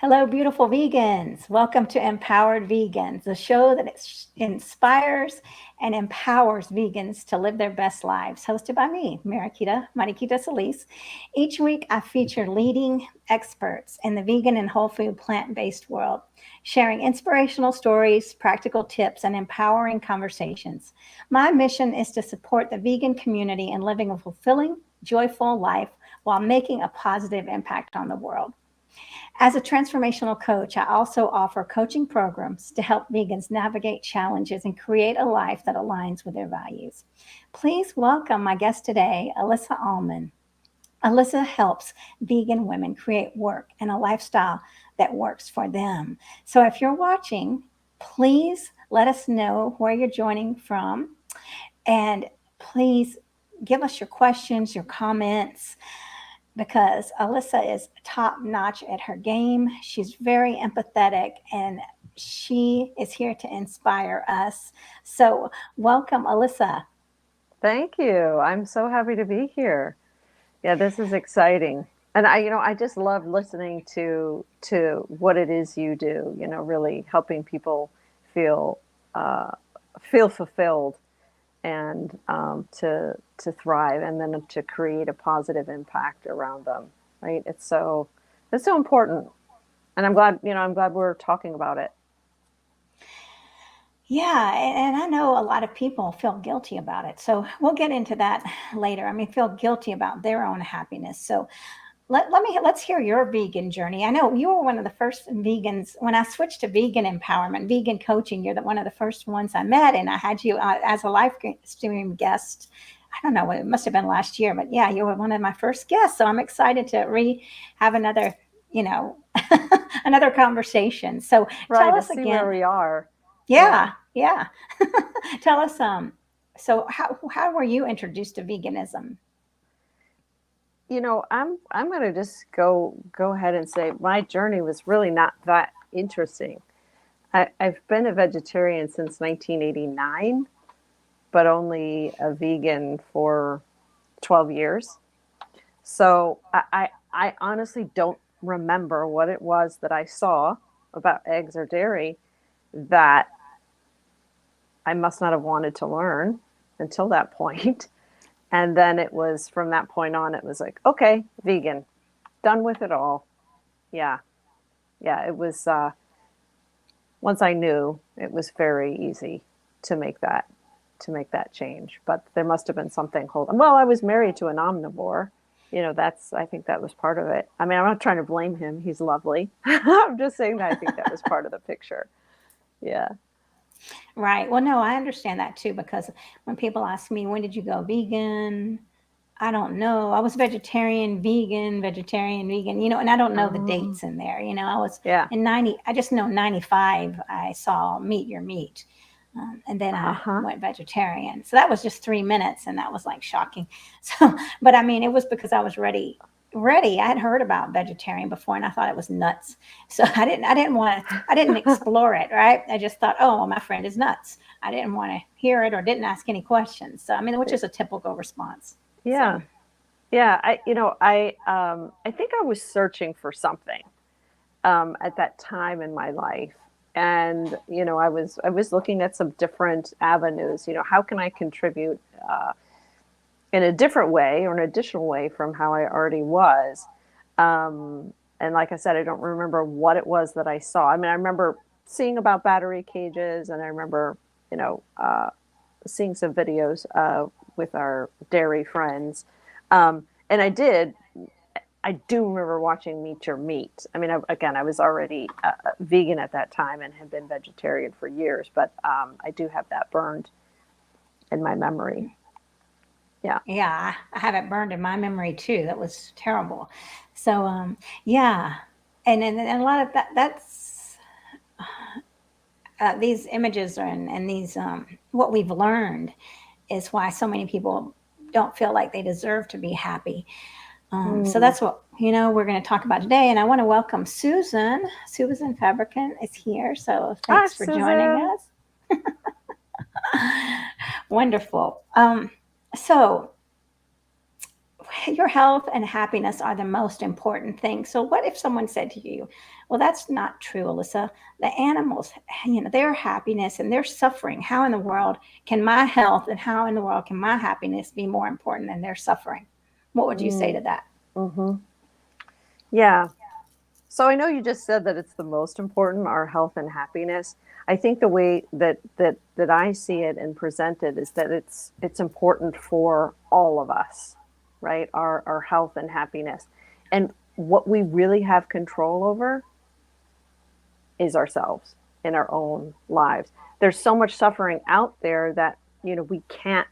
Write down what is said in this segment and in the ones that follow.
Hello, beautiful vegans. Welcome to Empowered Vegans, the show that inspires and empowers vegans to live their best lives. Hosted by me, Mariquita Solis. Each week, I feature leading experts in the vegan and whole food plant based world, sharing inspirational stories, practical tips, and empowering conversations. My mission is to support the vegan community in living a fulfilling, joyful life while making a positive impact on the world. As a transformational coach, I also offer coaching programs to help vegans navigate challenges and create a life that aligns with their values. Please welcome my guest today, Alyssa Almond. Alyssa helps vegan women create work and a lifestyle that works for them. So if you're watching, please let us know where you're joining from and please give us your questions, your comments because Alyssa is top notch at her game. She's very empathetic and she is here to inspire us. So, welcome, Alyssa. Thank you. I'm so happy to be here. Yeah, this is exciting. And I just love listening to what it is you do, really helping people feel uh, feel fulfilled and to thrive and then to create a positive impact around them, right? It's so important. And I'm glad we're talking about it. Yeah, and I know a lot of people feel guilty about it. So, we'll get into that later. I mean, feel guilty about their own happiness. So, let's hear your vegan journey. I know you were one of the first vegans when I switched to vegan empowerment, vegan coaching. You're one of the first ones I met, and I had you as a live stream guest. I don't know, it must have been last year, but yeah, you were one of my first guests. So I'm excited to have another, you know, another conversation. So Right, tell to us see where again. we are. Yeah. Yeah, yeah. Tell us. So how were you introduced to veganism? I'm going to just go ahead and say my journey was really not that interesting. I've been a vegetarian since 1989, but only a vegan for 12 years. So I honestly don't remember what it was that I saw about eggs or dairy that I must not have wanted to learn until that point. And then it was from that point on, it was like, okay, vegan, done with it all. Yeah. Yeah. It was, once I knew, it was very easy to make that, to make that change. But there must have been something holding. Well, I was married to an omnivore. I think that was part of it. I mean, I'm not trying to blame him. He's lovely. I'm just saying that I think that was part of the picture. Yeah. Right. Well, no, I understand that too because when people ask me, when did you go vegan? I don't know. I was vegetarian, vegan, and I don't know the Oh, dates in there. I was yeah. in 90, I just know 95, I saw Meet Your Meat. And then I Uh-huh. went vegetarian. So that was just 3 minutes and that was like shocking. So, but I mean, it was because I was ready. I had heard about vegetarian before and I thought it was nuts. So I didn't explore it, right? I just thought, oh, well, my friend is nuts. I didn't want to hear it or didn't ask any questions. So, I mean, which is a typical response. So, Yeah. Yeah. I think I was searching for something at that time in my life. And I was looking at some different avenues. How can I contribute in a different way or an additional way from how I already was? And like I said, I don't remember what it was that I saw. I mean, I remember seeing about battery cages, and I remember you know seeing some videos with our dairy friends, and I do remember watching Meet Your Meat. I mean, again, I was already vegan at that time and had been vegetarian for years, but I do have that burned in my memory. Yeah. yeah, I have it burned in my memory too. That was terrible. So, yeah. And a lot of that's these images and these what we've learned is why so many people don't feel like they deserve to be happy. So Mm. that's what we're going to talk about today. And I want to welcome Susan. Susan Fabricant is here, so Hi, thanks for joining Susan. us. Wonderful. So your health and happiness are the most important thing. So what if someone said to you, well, that's not true, Alyssa. The animals, their happiness and their suffering, how in the world can my health and how in the world can my happiness be more important than their suffering? What would you say to that? Mm-hmm. Yeah. So I know you just said that it's the most important, our health and happiness. I think the way that I see it and present it is that it's important for all of us, right? Our health and happiness. And what we really have control over is ourselves in our own lives. There's so much suffering out there that, we can't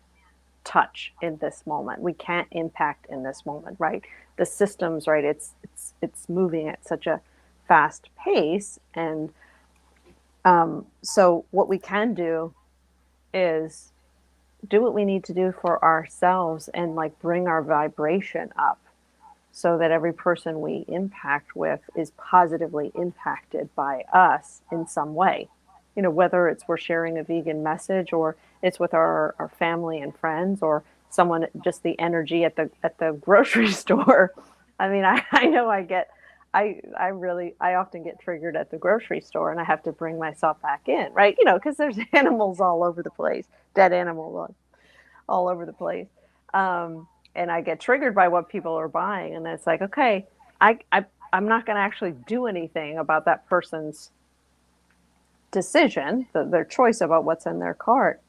touch in this moment. We can't impact in this moment, right? The systems, right? It's moving at such a fast pace, and so what we can do is do what we need to do for ourselves and like bring our vibration up so that every person we impact with is positively impacted by us in some way. Whether it's we're sharing a vegan message or it's with our family and friends or someone, just the energy at the grocery store. I mean, I know I often get triggered at the grocery store and I have to bring myself back in, right? Because there's animals all over the place, dead animals all over the place. And I get triggered by what people are buying. And it's like, okay, I'm not going to actually do anything about that person's decision, their choice about what's in their cart.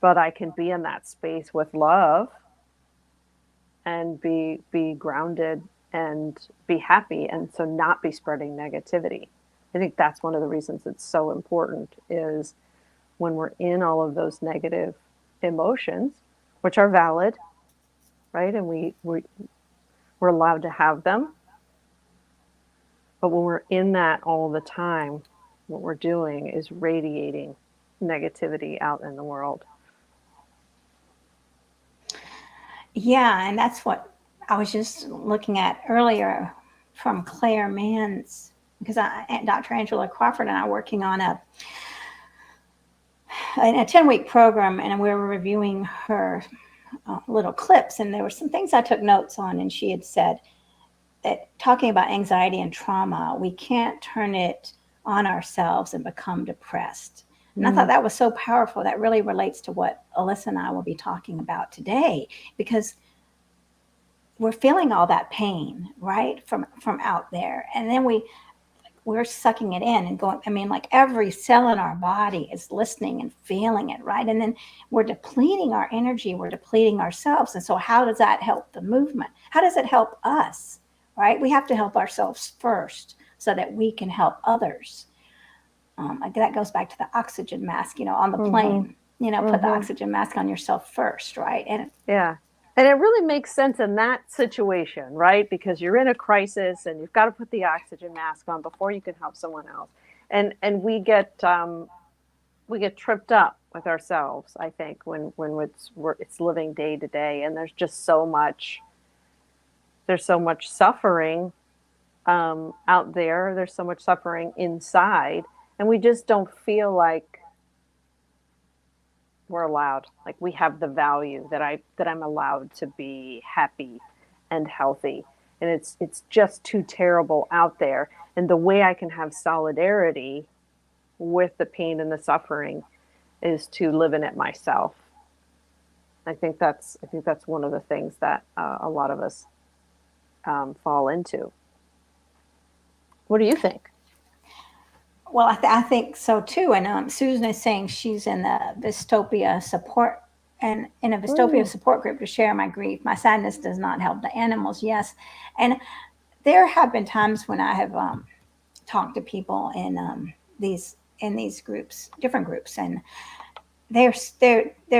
But I can be in that space with love and be grounded and be happy, and so not be spreading negativity. I think that's one of the reasons it's so important, is when we're in all of those negative emotions, which are valid, right? And we're allowed to have them. But when we're in that all the time, what we're doing is radiating negativity out in the world. Yeah, and that's what I was just looking at earlier from Claire Mann's, because Dr. Angela Crawford and I are working on a 10-week program, and we were reviewing her little clips, and there were some things I took notes on, and she had said that talking about anxiety and trauma, we can't turn it on ourselves and become depressed. And I thought that was so powerful. That really relates to what Alyssa and I will be talking about today, because we're feeling all that pain, right, from out there, and then we're sucking it in and going. I mean, like every cell in our body is listening and feeling it, right? And then we're depleting our energy, we're depleting ourselves. And so, how does that help the movement? How does it help us, right? We have to help ourselves first so that we can help others. That goes back to the oxygen mask, on the plane. Put the oxygen mask on yourself first, right? And yeah. And it really makes sense in that situation, right? Because you're in a crisis and you've got to put the oxygen mask on before you can help someone else. And we get tripped up with ourselves, I think, when it's living day to day, and there's just so much suffering out there. There's so much suffering inside, and we just don't feel like we're allowed, like we have the value that I'm allowed to be happy and healthy. And it's just too terrible out there. And the way I can have solidarity with the pain and the suffering is to live in it myself. I think that's one of the things that a lot of us fall into. What do you think? well, I think so too. And Susan is saying she's in the Vistopia support and in a Vistopia support group to share my grief. My sadness does not help the animals. Yes, and there have been times when I have talked to people in these groups, different groups, and they're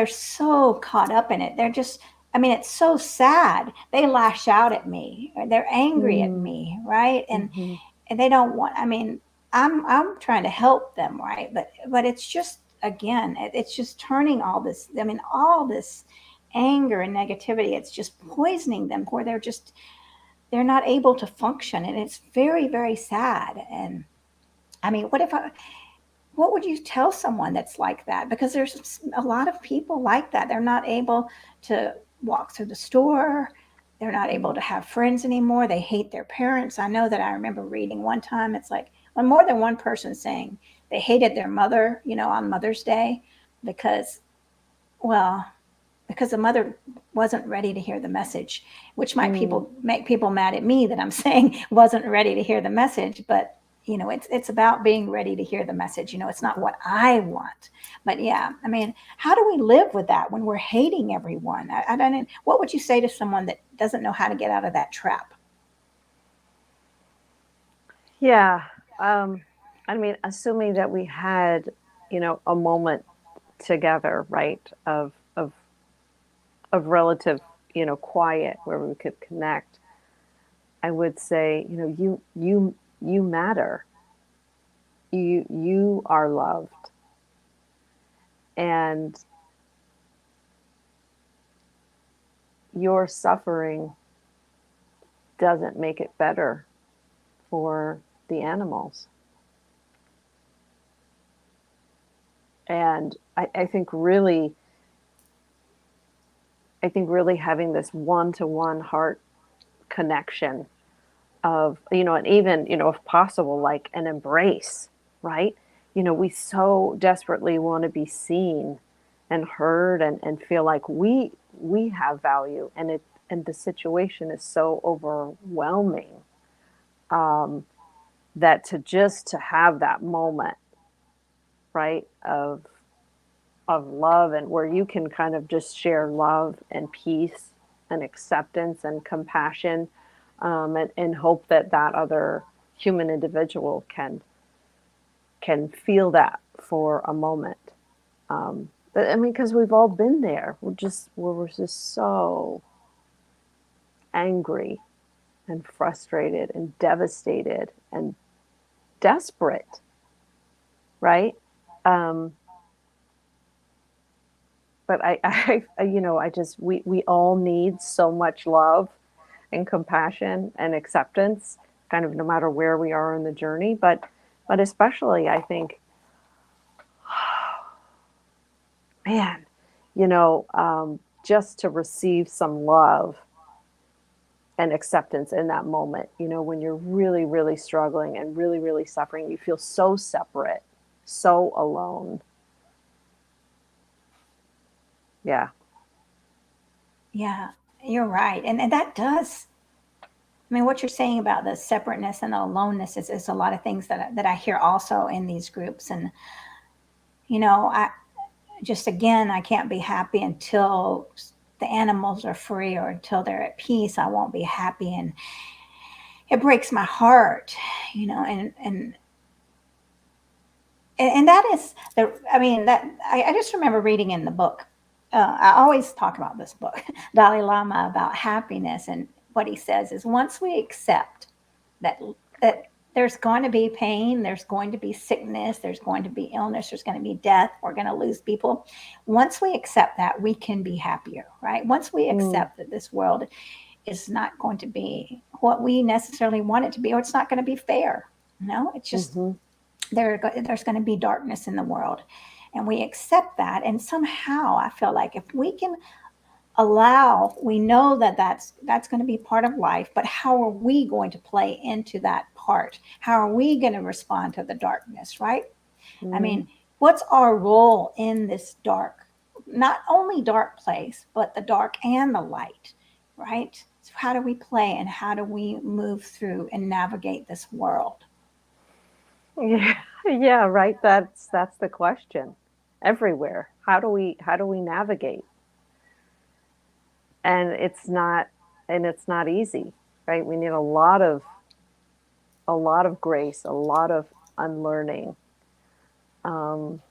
so caught up in it. They're just, I mean, it's so sad. They lash out at me, or they're angry at me, right? And they don't want. I mean, I'm trying to help them, right? But it's just, again, it's just turning all this. I mean, all this anger and negativity. It's just poisoning them, where they're not able to function, and it's very, very sad. And I mean, what would you tell someone that's like that? Because there's a lot of people like that. They're not able to walk through the store. they're not able to have friends anymore. They hate their parents. I know that I remember reading one time, it's like when more than one person saying they hated their mother, on Mother's Day because, well, because the mother wasn't ready to hear the message, which might Mm. people make people mad at me that I'm saying wasn't ready to hear the message. But it's about being ready to hear the message. It's not what I want. But yeah, I mean, how do we live with that when we're hating everyone? I don't. What would you say to someone that doesn't know how to get out of that trap? Yeah. I mean, assuming that we had, a moment together, right, of relative, quiet where we could connect, I would say, you matter. You are loved, and your suffering doesn't make it better for the animals. And I think really having this one-to-one heart connection of, and even, if possible, like an embrace, right? We so desperately want to be seen and heard, and feel like we have value, and the situation is so overwhelming, um, that to have that moment, right, of love, and where you can kind of just share love and peace and acceptance and compassion, and hope that that other human individual can feel that for a moment. I mean, because we've all been there. We're just so angry and frustrated and devastated and desperate, right? Um, but I just we all need so much love and compassion and acceptance, kind of no matter where we are in the journey. But especially, I think, man, just to receive some love and acceptance in that moment, when you're really, really struggling and really, really suffering, you feel so separate, so alone. Yeah. Yeah, you're right. And that does, I mean, what you're saying about the separateness and the aloneness is a lot of things that I hear also in these groups. And, I just, again, I can't be happy until the animals are free or until they're at peace. I won't be happy. And it breaks my heart, and that is I mean, that I just remember reading in the book. I always talk about this book, Dalai Lama, about happiness. And what he says is once we accept that that there's going to be pain, there's going to be sickness, there's going to be illness, there's going to be death, we're going to lose people. Once we accept that, we can be happier, right? Once we Mm, accept that this world is not going to be what we necessarily want it to be, or it's not going to be fair. It's just hmm. there's going to be darkness in the world, and we accept that. And somehow I feel like if we can allow, we know that that's going to be part of life, but how are we going to play into that part? How are we going to respond to the darkness, right? I Mm. mean, what's our role in this dark, not only dark place, but the dark and the light, right? So how do we play, and how do we move through and navigate this world? Yeah, yeah, right. That's the question. Everywhere. How do we navigate? And it's not easy, right? We need a lot of grace, a lot of unlearning, um,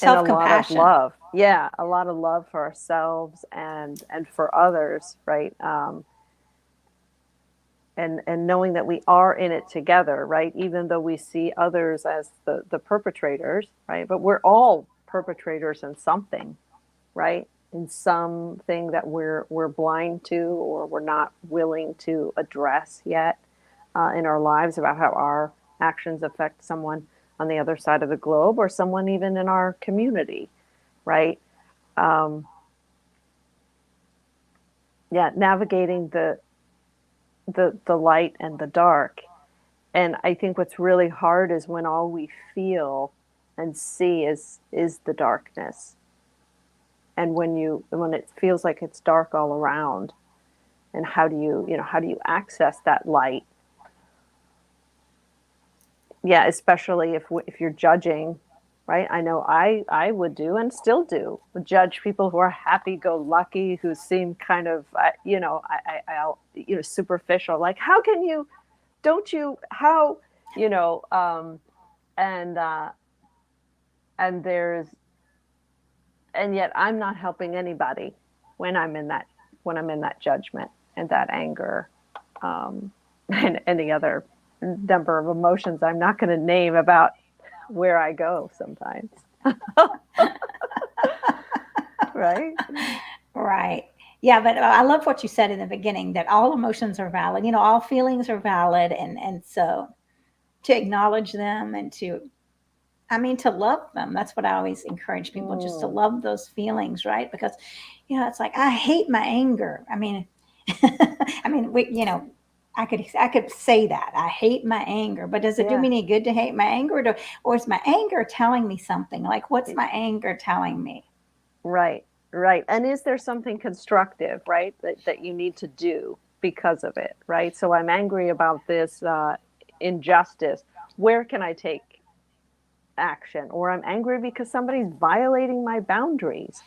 and a lot of Self-compassion. love. Yeah, a lot of love for ourselves and for others, right? And knowing that we are in it together, right? Even though we see others as the perpetrators, right? But we're all perpetrators in something, right? In something that we're blind to, or we're not willing to address yet, in our lives, about how our actions affect someone on the other side of the globe, or someone even in our community, right? Um, yeah, navigating the light and the dark. And I think what's really hard is when all we feel and see is the darkness. And when it feels like it's dark all around, and how do you access that light? Yeah, especially if you're judging, right? I know I would do and still do would judge people who are happy go lucky, who seem kind of I'll superficial, like how can you, don't you, how, you know and and there's and yet I'm not helping anybody when I'm in that judgment and that anger, and any other number of emotions I'm not going to name about where I go sometimes. Right? Right. Yeah, but I love what you said in the beginning, that all emotions are valid. All feelings are valid, and so to acknowledge them and to love them. That's what I always encourage people, just to Mm, love those feelings, right? Because it's like I hate my anger. I mean, I could say that I hate my anger, but does it do me yeah. any good to hate my anger, or is my anger telling me something? Like, what's my anger telling me? Right, right. And is there something constructive, right, that you need to do because of it, right? So I'm angry about this injustice. Where can I take action? Or I'm angry because somebody's violating my boundaries.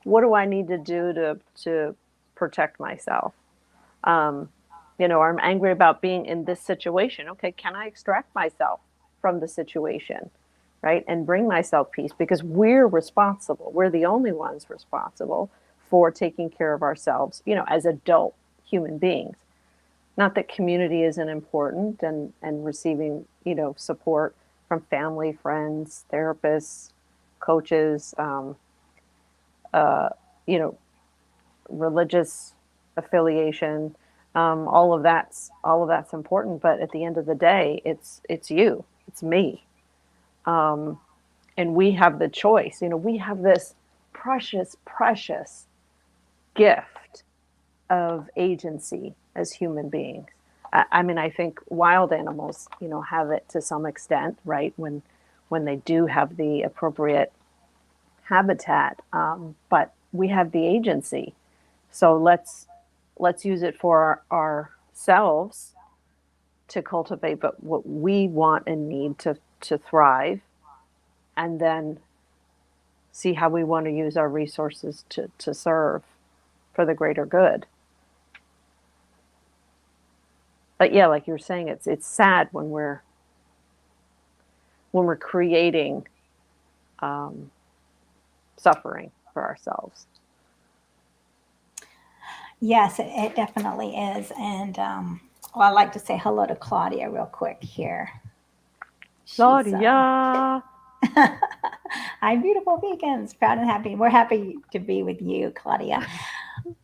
What do I need to do to protect myself? Um, I'm angry about being in this situation. Okay, can I extract myself from the situation, right? And bring myself peace, because we're responsible. We're the only ones responsible for taking care of ourselves, as adult human beings. Not that community isn't important, and receiving, support from family, friends, therapists, coaches, uh, you know, religious affiliation, all of that's important. But at the end of the day, it's you, it's me, um, and we have the choice. We have this precious, precious gift of agency as human beings. I mean, I think wild animals, have it to some extent, right? When they do have the appropriate habitat, but we have the agency. So let's use it for ourselves to cultivate, but what we want and need to thrive, and then see how we want to use our resources to serve for the greater good. But yeah, like you're saying, it's sad when we're creating um, suffering for ourselves. Yes, it definitely is. And well, I'd like to say hello to Claudia real quick here. She's Claudia. Hi, beautiful vegans, proud and happy. We're happy to be with you, Claudia.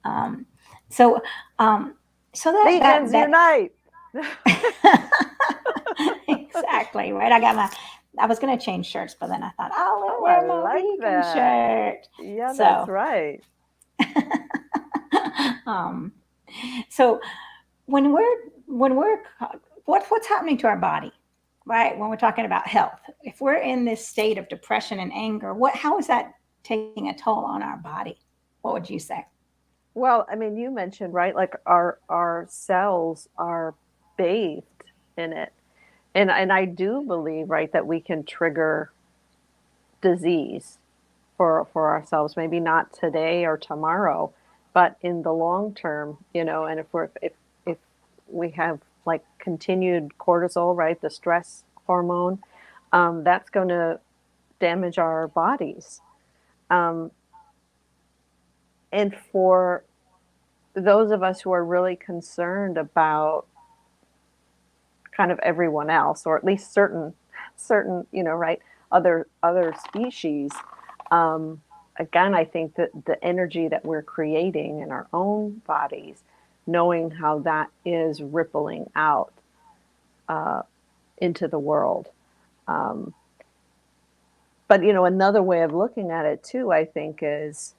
Um, so, um, so Vegans unite. exactly right. I was going to change shirts, but then I thought I'll Oh, I wear my like vegan that. shirt. Yeah, that's So, right. um, so when we're what's happening to our body, right? When we're talking about health, if we're in this state of depression and anger, how is that taking a toll on our body? What would you say? Well, I mean, you mentioned, right, like our cells are bathed in it. And I do believe, right, that we can trigger disease for ourselves, maybe not today or tomorrow, but in the long term, and if we have like continued cortisol, right, the stress hormone, that's going to damage our bodies. Um, and for those of us who are really concerned about kind of everyone else, or at least certain, right, other species, um, again, I think that the energy that we're creating in our own bodies, knowing how that is rippling out uh, into the world. um, but another way of looking at it too, I think, is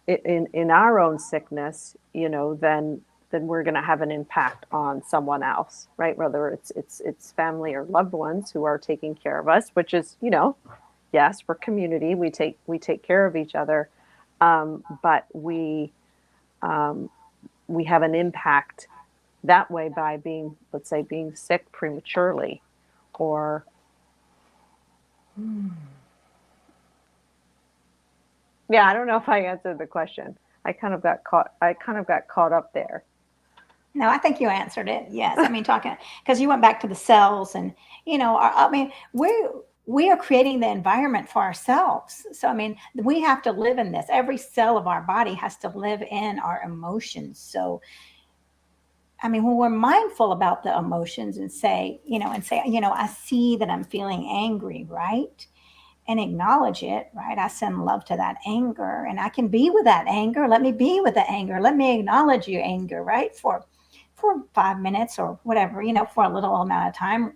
in our own sickness, then we're going to have an impact on someone else, right? Whether it's family or loved ones who are taking care of us, which is, yes, we're community. We take care of each other, but we have an impact that way by being, let's say, being sick prematurely, or yeah, I don't know if I answered the question. I kind of got caught up there. No, I think you answered it. Yes. I mean, talking because you went back to the cells and, I mean, we are creating the environment for ourselves. So, I mean, we have to live in this. Every cell of our body has to live in our emotions. So, I mean, when we're mindful about the emotions and say, I see that I'm feeling angry, right? And acknowledge it, right? I send love to that anger and I can be with that anger. Let me be with the anger. Let me acknowledge your anger, right? For 5 minutes or whatever, for a little amount of time.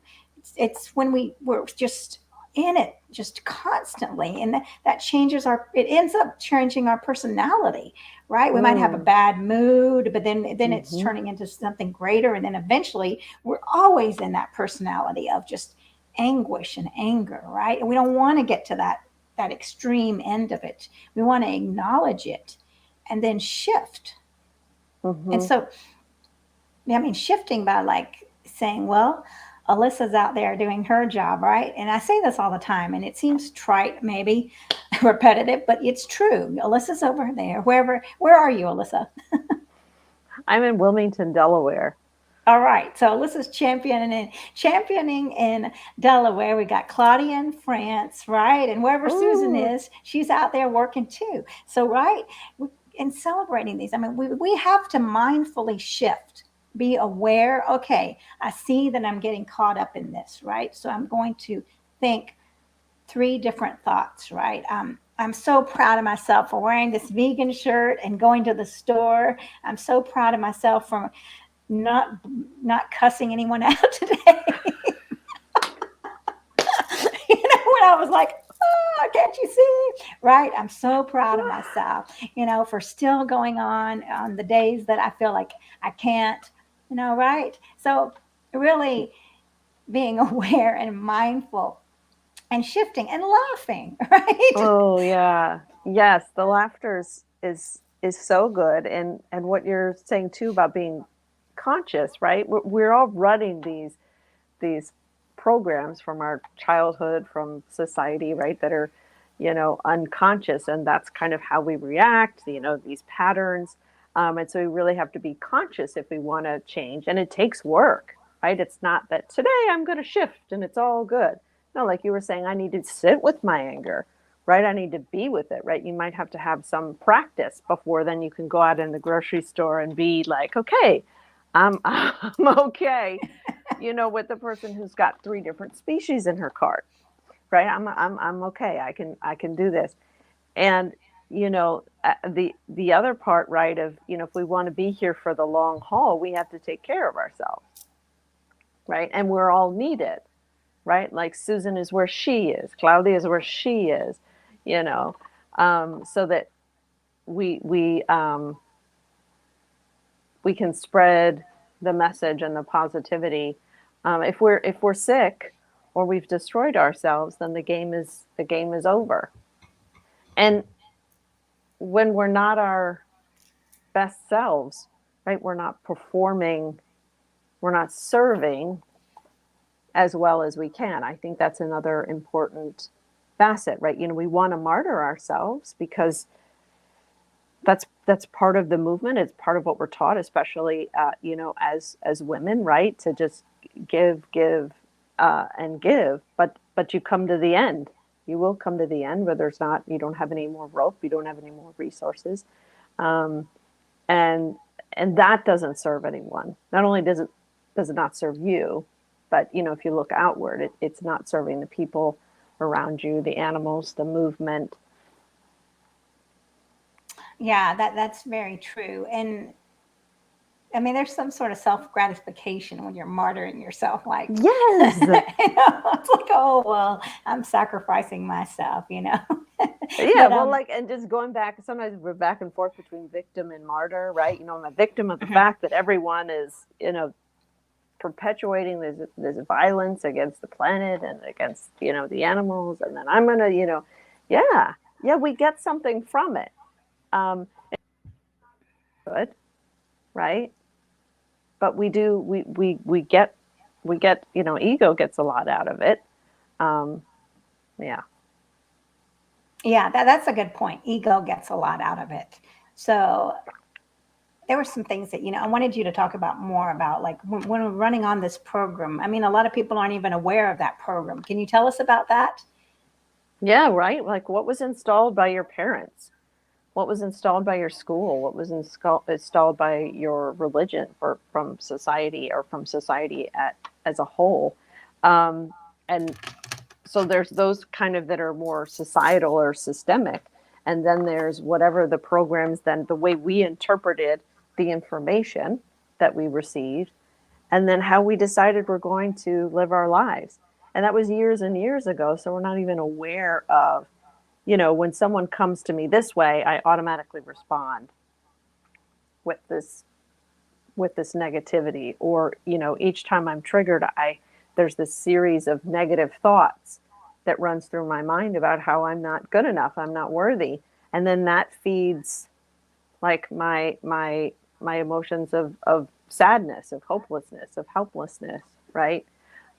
It's when we're just in it just constantly. And that changes it ends up changing our personality, right? We might have a Mm. bad mood, but then it's Mm-hmm. turning into something greater. And then eventually we're always in that personality of just anguish and anger, right? And we don't want to get to that extreme end of it. We want to acknowledge it and then shift. And Mm-hmm. so, I mean, shifting by like saying, well, Alyssa's out there doing her job, right? And I say this all the time, and it seems trite, maybe repetitive, but it's true. Alyssa's over there, wherever. Where are you, Alyssa? I'm in Wilmington, Delaware. All right. So Alyssa's championing in Delaware. We got Claudia in France, right? And wherever Susan Oh, is, she's out there working too. So, right, in celebrating these, I mean, we have to mindfully shift, be aware. Okay, I see that I'm getting caught up in this, right? So I'm going to think three different thoughts, right? I'm so proud of myself for wearing this vegan shirt and going to the store. I'm so proud of myself for not not cussing anyone out today. When I was like, oh, can't you see? Right? I'm so proud of myself, for still going on the days that I feel like I can't, right? So really being aware and mindful and shifting and laughing, right? oh yeah. Yes, the laughter is so good, and what you're saying too about being conscious, right? We're all running these programs from our childhood, from society, right, that are, unconscious, and that's kind of how we react, these patterns. And so we really have to be conscious if we want to change, and it takes work, right? It's not that today I'm going to shift and it's all good. No, like you were saying, I need to sit with my anger, right? I need to be with it, right? You might have to have some practice before then you can go out in the grocery store and be like, okay, I'm okay, with the person who's got three different species in her cart, right? I'm okay. I can do this. And the other part, right, of if we want to be here for the long haul, we have to take care of ourselves, right? And we're all needed, right? Like Susan is where she is, Claudia is where she is, you know, so that we we can spread the message and the positivity. If we're sick or we've destroyed ourselves, then the game is over. And when we're not our best selves, right? We're not performing, we're not serving as well as we can. I think that's another important facet, right? We want to martyr ourselves because that's part of the movement. It's part of what we're taught, especially as women, right? To just give, and give. But you come to the end. You will come to the end where you don't have any more rope, you don't have any more resources, um, and that doesn't serve anyone. Not only does it not serve you, but if you look outward, it's not serving the people around you, the animals, the movement. Yeah, that's very true. And I mean, there's some sort of self gratification when you're martyring yourself. Like, Yes. it's like, oh, well, I'm sacrificing myself. Yeah, But well, like, and just going back, sometimes we're back and forth between victim and martyr, right? I'm a victim of the mhm. fact that everyone is, perpetuating this violence against the planet and against, the animals. And then I'm going to, yeah, yeah, we get something from it. Good, right? But we get, ego gets a lot out of it. Um, yeah. Yeah, that's a good point. Ego gets a lot out of it. So there were some things that, I wanted you to talk about more about, like when we're running on this program. I mean, a lot of people aren't even aware of that program. Can you tell us about that? Yeah, right. Like what was installed by your parents? What was installed by your school? What was installed by your religion or from society or from society as a whole? Um, and so there's those kind of that are more societal or systemic. And then there's whatever the programs, then the way we interpreted the information that we received, and then how we decided we're going to live our lives. And that was years and years ago. So we're not even aware of, when someone comes to me this way, I automatically respond with this negativity. Or, each time I'm triggered, there's this series of negative thoughts that runs through my mind about how I'm not good enough, I'm not worthy. And then that feeds like my emotions of sadness, of hopelessness, of helplessness, right?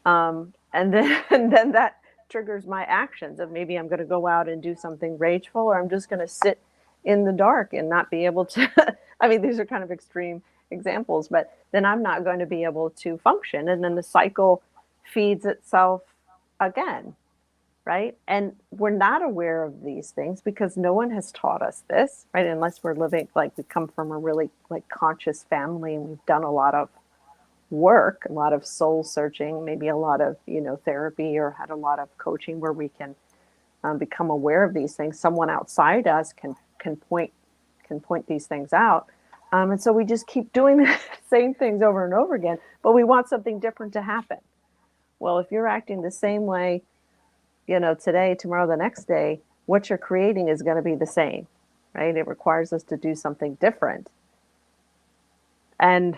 And then and then that triggers my actions of maybe I'm going to go out and do something rageful, or I'm just going to sit in the dark and not be able to. I mean, these are kind of extreme examples, but then I'm not going to be able to function, and then the cycle feeds itself again, right? And we're not aware of these things because no one has taught us this, right? Unless we're living, like, we come from a really like conscious family and we've done a lot of work, a lot of soul searching, maybe a lot of, therapy, or had a lot of coaching where we can become aware of these things. Someone outside us can point these things out. And so we just keep doing the same things over and over again, but we want something different to happen. Well, if you're acting the same way, today, tomorrow, the next day, what you're creating is going to be the same, right? It requires us to do something different. And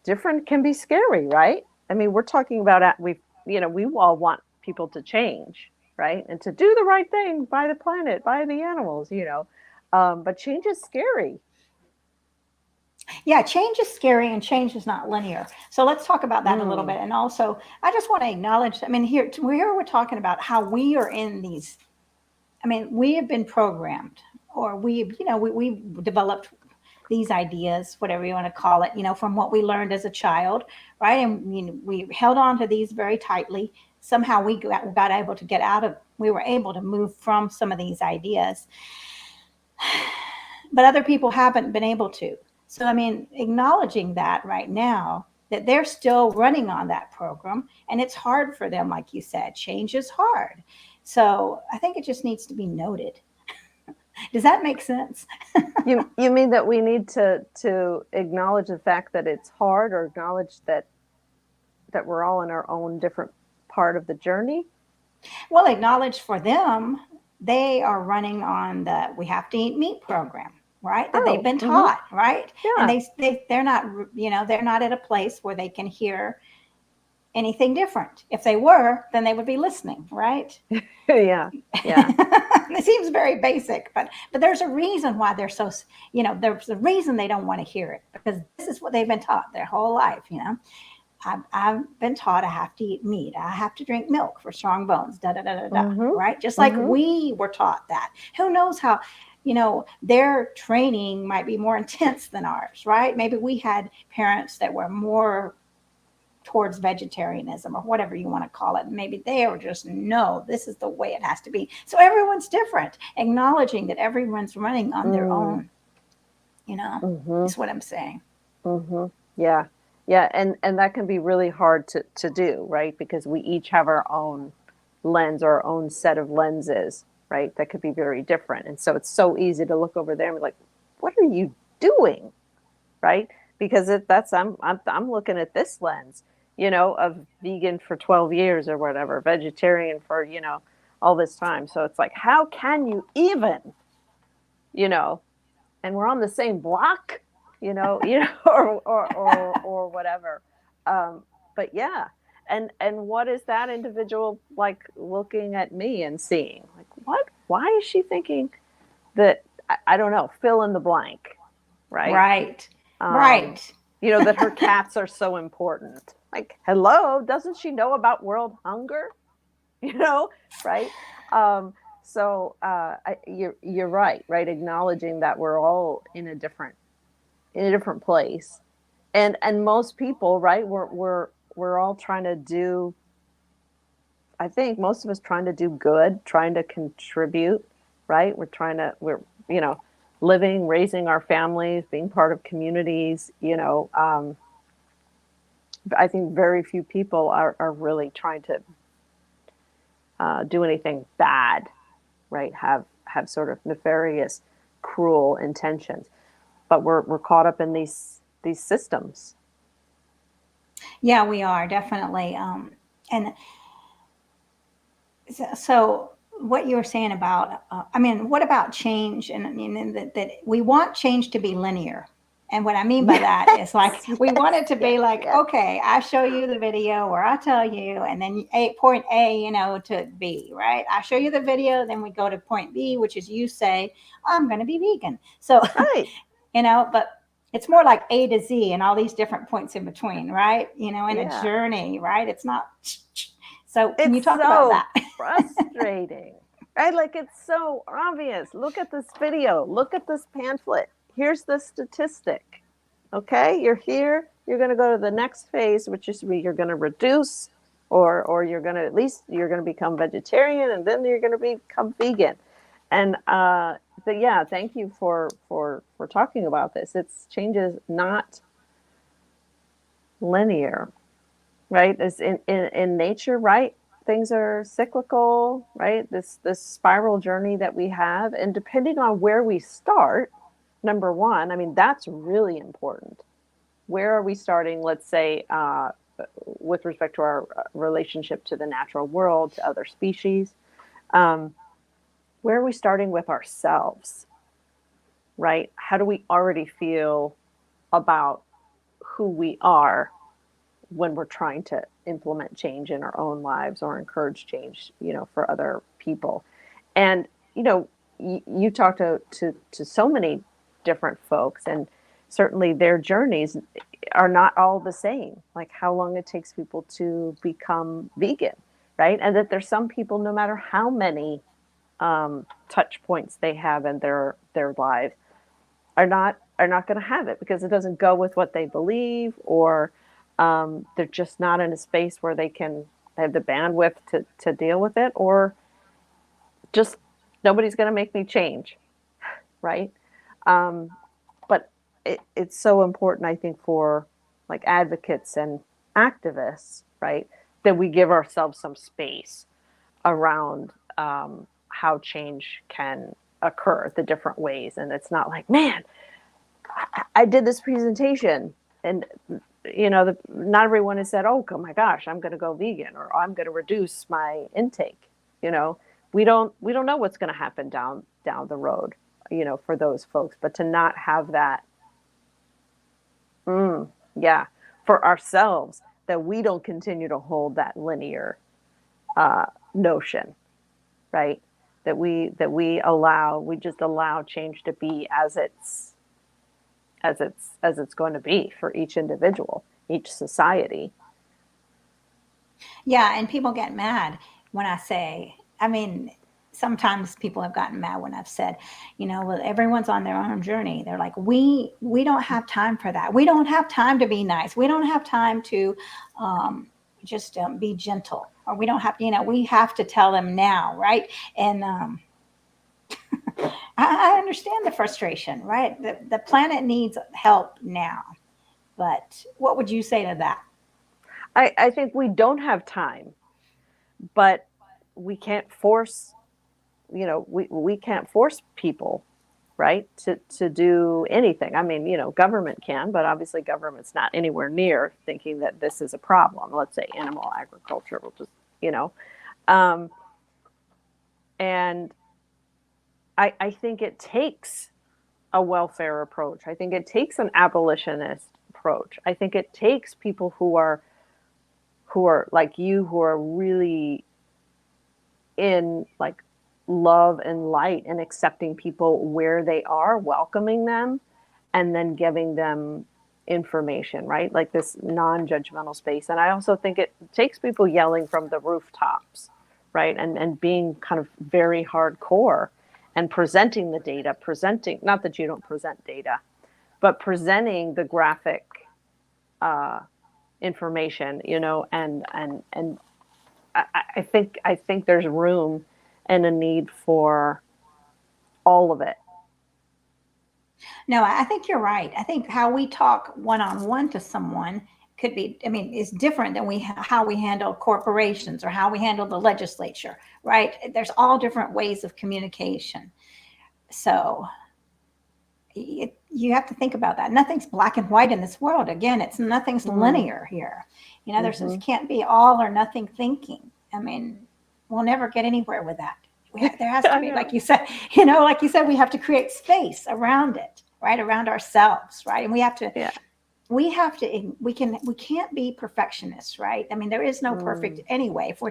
different can be scary, right? I mean, we're talking about, we all want people to change, right? And to do the right thing by the planet, by the animals, but change is scary. Yeah, change is scary and change is not linear. So let's talk about that a little Mm. bit. And also, I just want to acknowledge, I mean, here we're talking about how we are in these, I mean, we have been programmed, or we developed these ideas, whatever you want to call it, from what we learned as a child, right? And we held on to these very tightly. Somehow got able to get out of, we were able to move from some of these ideas, but other people haven't been able to. So, I mean, acknowledging that right now, that they're still running on that program and it's hard for them, like you said, change is hard. So I think it just needs to be noted. Does that make sense? You mean that we need to acknowledge the fact that it's hard, or acknowledge that we're all in our own different part of the journey? Well, acknowledge for them, they are running on the we have to eat meat program, right? That they've Oh, been mm-hmm. taught, right? And Yeah. they're not, they're not at a place where they can hear anything different. If they were, then they would be listening, right? Yeah. Yeah. It seems very basic, but there's a reason why they're so, there's a reason they don't want to hear it, because this is what they've been taught their whole life. I've been taught I have to eat meat. I have to drink milk for strong bones, da da da da da, Mm-hmm. right? Just like Mm-hmm. we were taught that. Who knows how, their training might be more intense than ours, right? Maybe we had parents that were more towards vegetarianism or whatever you want to call it. Maybe they are just, no, this is the way it has to be. So everyone's different, acknowledging that everyone's running on their Mm. own, Mm-hmm. is what I'm saying. Mm-hmm. Yeah. Yeah. And that can be really hard to do, right? Because we each have our own lens, or our own set of lenses, right? That could be very different. And so it's so easy to look over there and be like, what are you doing? Right? Because I'm looking at this lens, of vegan for 12 years or whatever, vegetarian for, all this time. So it's like, how can you even, you know, and we're on the same block, or whatever. But yeah. And what is that individual like looking at me and seeing like, why is she thinking that, I don't know, fill in the blank, right? Right. Um, Right. that her cats are so important. Like, hello, doesn't she know about world hunger? Right? Um, you're right, right? Acknowledging that we're all in a different place, and most people, right? We're all trying to do. I think most of us trying to do good, trying to contribute, right? We're living, raising our families, being part of communities. I think very few people are really trying to do anything bad, right? Have sort of nefarious, cruel intentions, but we're caught up in these systems. Yeah, we are definitely. And so what you were saying about, I mean, what about change? And I mean, that we want change to be linear. And what I mean by that is like, Yes, we want it yes, to yes, be like, yes. okay, I show you the video or I tell you, and then point A, to B, right? I show you the video, then we go to point B, which is you say, I'm going to be vegan. So, Right. but it's more like A to Z and all these different points in between, right? In a Yeah. journey, right? It's not. So, can you It's talk about so that? frustrating, right? Like, it's so obvious. Look at this video. Look at this pamphlet. Here's the statistic. Okay, you're here. You're going to go to the next phase, which is you're going to reduce, or you're going to, at least you're going to become vegetarian, and then you're going to become vegan. And but yeah, thank you for talking about this. It's change is not linear, right? It's in nature, right? Things are cyclical, right? This spiral journey that we have, and depending on where we start, number one, I mean, that's really important. Where are we starting? Let's say with respect to our relationship to the natural world, to other species. Um, where are we starting with ourselves, right? How do we already feel about who we are when we're trying to implement change in our own lives or encourage change, for other people? And, you talk to so many different folks, and certainly their journeys are not all the same, like how long it takes people to become vegan, right? And that there's some people, no matter how many touch points they have in their lives, are not going to have it because it doesn't go with what they believe, or they're just not in a space where they have the bandwidth to deal with it, or just nobody's going to make me change, right? But it's so important, I think, for like advocates and activists, right, that we give ourselves some space around how change can occur, the different ways. And it's not like, man, I did this presentation, and not everyone has said, oh my gosh, I'm going to go vegan, or I'm going to reduce my intake. You know, we don't know what's going to happen down the road, for those folks. But to not have that, yeah, for ourselves, that we don't continue to hold that linear notion, right? We just allow change to be as it's going to be for each individual, each society. Yeah, and people get mad when I say, I mean, sometimes people have gotten mad when I've said, well, everyone's on their own journey. They're like, we don't have time for that. We don't have time to be nice. We don't have time to just be gentle, or we don't have, we have to tell them now, right? And I understand the frustration, right? The planet needs help now. But what would you say to that? I think we don't have time, but we can't force, we can't force people, right, to do anything. I mean, government can, but obviously government's not anywhere near thinking that this is a problem. Let's say animal agriculture will just, um, And I think it takes a welfare approach. I think it takes an abolitionist approach. I think it takes people who are like you, who are really in like love and light and accepting people where they are, welcoming them, and then giving them information, right? Like this non-judgmental space. And I also think it takes people yelling from the rooftops, right? And being kind of very hardcore and presenting the data, presenting, not that you don't present data, but presenting the graphic uh, information, you know, and I think there's room and a need for all of it. No, I think you're right. I think how we talk one on one to someone could be, I mean, is different than how we handle corporations or how we handle the legislature, right? There's all different ways of communication. So you have to think about that. Nothing's black and white in this world. Again, it's nothing's Mm, linear here. You know, there's hmm. can't be all or nothing thinking. I mean, we'll never get anywhere with that. There has to I be, know. like you said, you know, like you said, we have to create space around it, right, around ourselves, right, and Yeah. we can't be perfectionists, right? I mean, there is no perfect Mm, anyway. If we're,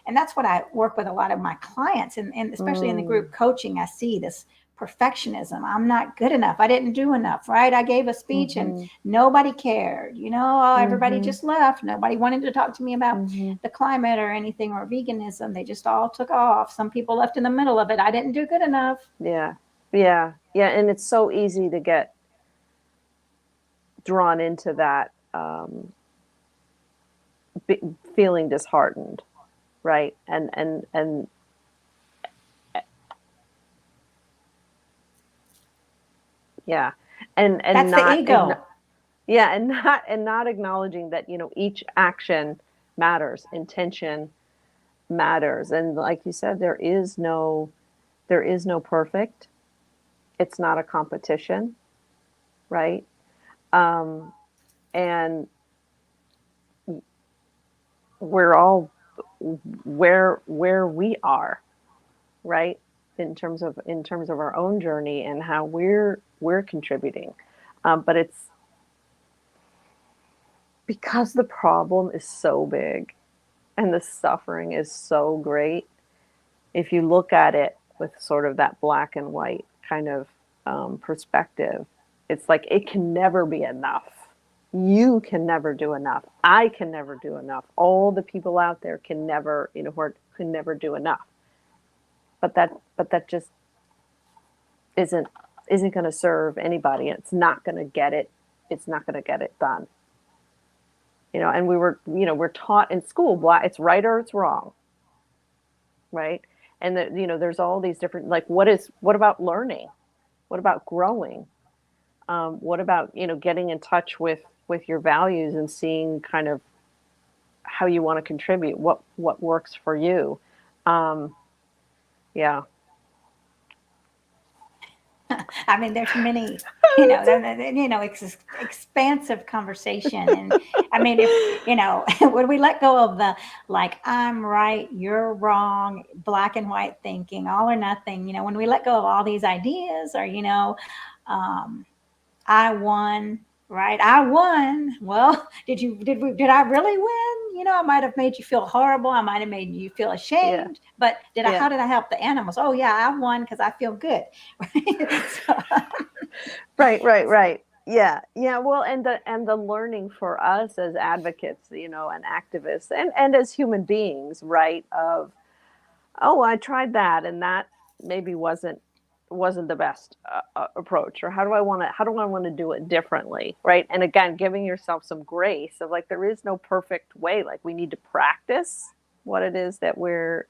and that's what I work with a lot of my clients, and especially in the mm, group coaching, I see this perfectionism. I'm not good enough. I didn't do enough, right? I gave a speech and hmm. nobody cared. You know, oh, everybody Hmm. just left. Nobody wanted to talk to me about Hmm. the climate or anything or veganism. They just all took off. Some people left in the middle of it. I didn't do good enough. Yeah. Yeah. Yeah. And it's so easy to get drawn into that be, feeling disheartened, right? And yeah, and That's the not ego. yeah, and not acknowledging that, you know, each action matters, intention matters, and like you said, there is no perfect. It's not a competition, right? Um, and we're all where we are, right? In terms of our own journey and how we're contributing. But it's because the problem is so big and the suffering is so great. If you look at it with sort of that black and white kind of perspective, it's like it can never be enough. You can never do enough. I can never do enough. All the people out there can never, you know, can never do enough. But that just isn't isn't going to serve anybody. It's not going to get it. It's not going to get it done. You know, and we were, you know, we're taught in school, it's right or it's wrong, right? And that, you know, there's all these different, like, what about learning? What about growing? What about, you know, getting in touch with your values and seeing kind of how you want to contribute, what works for you? Um, yeah. I mean, there's many, you know, you know, it's expansive conversation. And I mean, if, you know, when we let go of the, like, I'm right, you're wrong, black and white thinking, all or nothing, you know, when we let go of all these ideas or, you know, um, I won, right? I won. Well, did I really win? You know, I might have made you feel horrible. I might have made you feel Yeah. ashamed, but Yeah. how did I help the animals? Oh yeah, I won because I feel good. Right? So, Right, right, right. Yeah, yeah. Well, and the learning for us as advocates, you know, and activists, and as human beings, right? Of, oh, I tried that, and that maybe wasn't the best approach, or how do I want to do it differently, right? And again, giving yourself some grace of, like, there is no perfect way. Like, we need to practice what it is that we're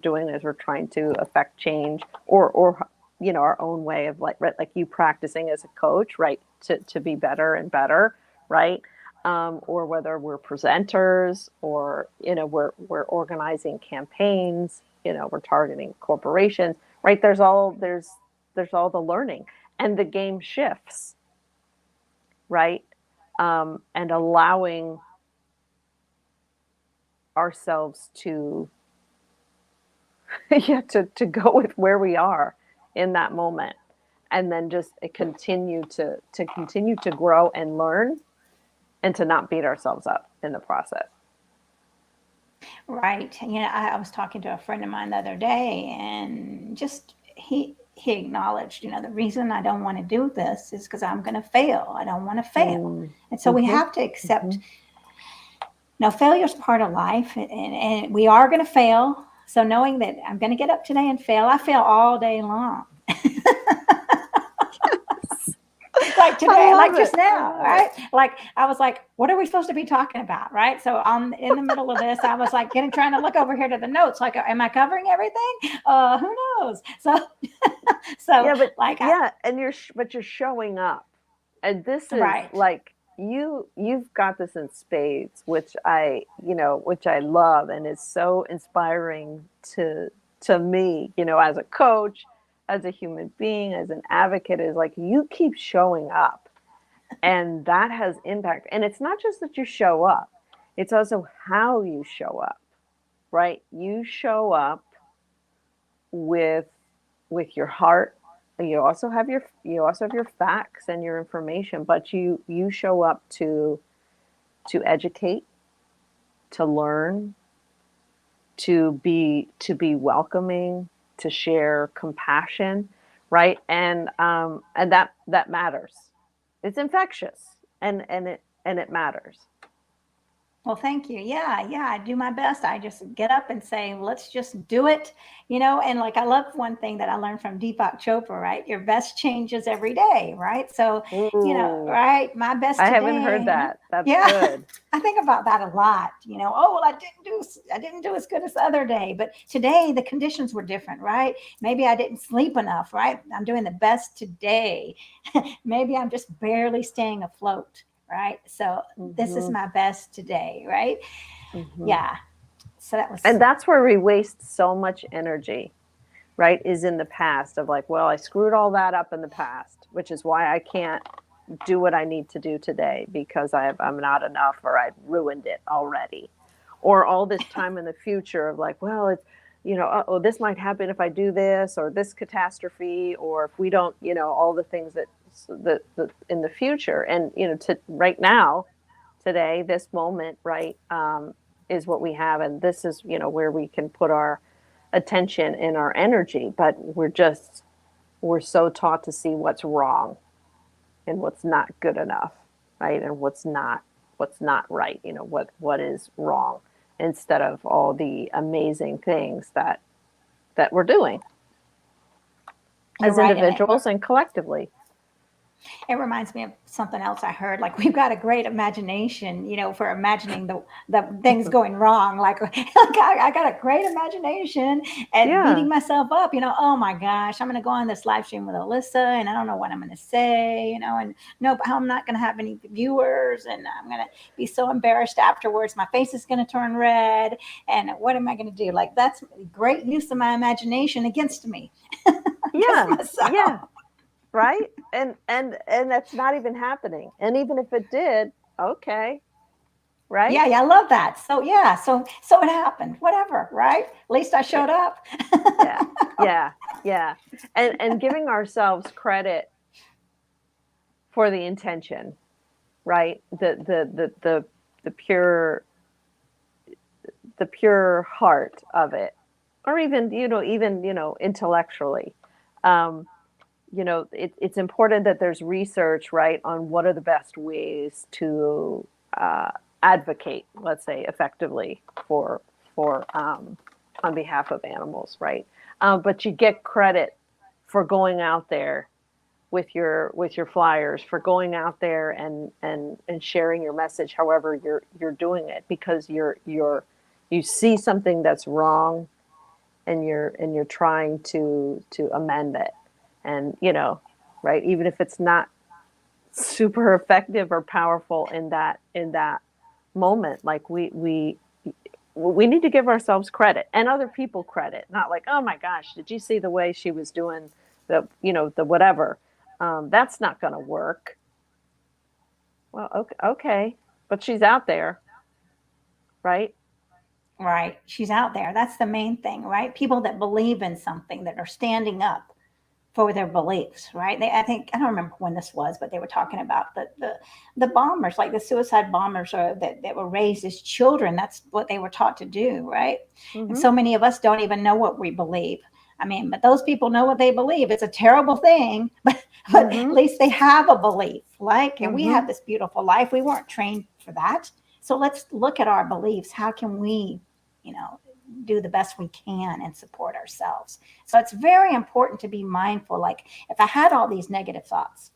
doing as we're trying to affect change, or you know, our own way of, like, right, like you practicing as a coach, right, to be better and better, right? Or whether we're presenters, or, you know, we're organizing campaigns, you know, we're targeting corporations, right? There's all the learning, and the game shifts, right? And allowing ourselves to yeah, to go with where we are in that moment, and then just continue to grow and learn, and to not beat ourselves up in the process. Right. I was talking to a friend of mine the other day, and just he acknowledged, the reason I don't want to do this is because I'm going to fail. I don't want to fail. Mm. And so we Mm-hmm. have to accept, Mm-hmm. failure is part of life, and we are going to fail. So knowing that I'm going to get up today and fail, I fail all day long. Like I today, like love just it. I now, love it. right? Like I was like, what are we supposed to be talking about, right? So I'm in the middle of this. I was like trying to look over here to the notes. Like, am I covering everything? Who knows? So, so Yeah, but like, yeah, and you're showing up, and this is right. like you've got this in spades, which I love, and is so inspiring to me, as a coach, as a human being, as an advocate. Is like you keep showing up, and that has impact. And it's not just that you show up, it's also how you show up, right? You show up with your heart. You also have your facts and your information, but you show up to educate, to learn, to be welcoming, to share compassion, right? And that matters. It's infectious, and it matters. Well, thank you. Yeah, yeah, I do my best. I just get up and say, let's just do it, and like I love one thing that I learned from Deepak Chopra, right? Your best changes every day, right? So, Ooh, right, my best I haven't heard today. that. That's Yeah. good. I think about that a lot, oh, well, I didn't do as good as the other day, but today the conditions were different, right? Maybe I didn't sleep enough, right? I'm doing the best today. Maybe I'm just barely staying afloat, right? So this is Hmm. my best today, right? Hmm. Yeah. So that was And that's where we waste so much energy, right? Is in the past of like, well, I screwed all that up in the past, which is why I can't do what I need to do today because I'm not enough, or I've ruined it already. Or all this time in the future of like, well, it's, oh, this might happen if I do this, or this catastrophe, or if we don't, all the things that in the future. And, to right now, today, this moment, right, is what we have. And this is, where we can put our attention and our energy. But we're so taught to see what's wrong and what's not good enough, right? And what's not right, what is wrong, instead of all the amazing things that we're doing you're as right, and individuals and collectively. it reminds me of something else I heard. Like we've got a great imagination, for imagining the things going wrong. Like, I got a great imagination at Yeah. beating myself up. Oh my gosh, I'm going to go on this live stream with Alyssa, and I don't know what I'm going to say. And nope, I'm not going to have any viewers, and I'm going to be so embarrassed afterwards. My face is going to turn red, and what am I going to do? Like that's great use of my imagination against me, against Yeah. myself. Yeah. Right. And that's not even happening. And even if it did, okay. Right. Yeah, yeah, I love that. So yeah, so it happened. Whatever, right? At least I Yeah. showed up. Yeah. Yeah. Yeah. And giving ourselves credit for the intention, right? The pure heart of it, or even intellectually. Um, it's important that there's research, right, on what are the best ways to advocate, let's say, effectively for on behalf of animals, right? But you get credit for going out there with your flyers, for going out there and sharing your message, however you're doing it, because you see something that's wrong, and you're trying to amend it. And right, even if it's not super effective or powerful in that moment, like we need to give ourselves credit and other people credit, not like, oh my gosh, did you see the way she was doing the whatever. That's not going to work. Well, okay, but she's out there, right? Right. She's out there. That's the main thing, right? People that believe in something, that are standing up for their beliefs, right? I think, I don't remember when this was, but they were talking about the bombers, like the suicide bombers, or that were raised as children. That's what they were taught to do, right? And Mm-hmm. so many of us don't even know what we believe. I mean, but those people know what they believe. It's a terrible thing, but at Mm-hmm. least they have a belief. Like, and we Mm-hmm. have this beautiful life. We weren't trained for that. So let's look at our beliefs. How can we, you know, do the best we can and support ourselves? So it's very important to be mindful. Like, if I had all these negative thoughts,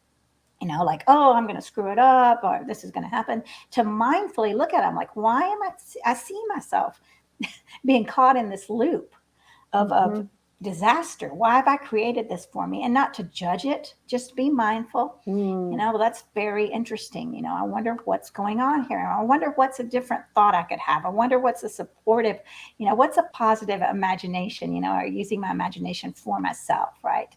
you know, like, oh, I'm going to screw it up, or this is going to happen, to mindfully look at them, like, why am I see myself being caught in this loop of Mm-hmm. disaster? Why have I created this for me? And not to judge it, just be mindful. You Mm. know, well, that's very interesting. You know, I wonder what's going on here. I wonder what's a different thought I could have. I wonder what's a supportive, you know, what's a positive imagination, you know, or using my imagination for myself, right?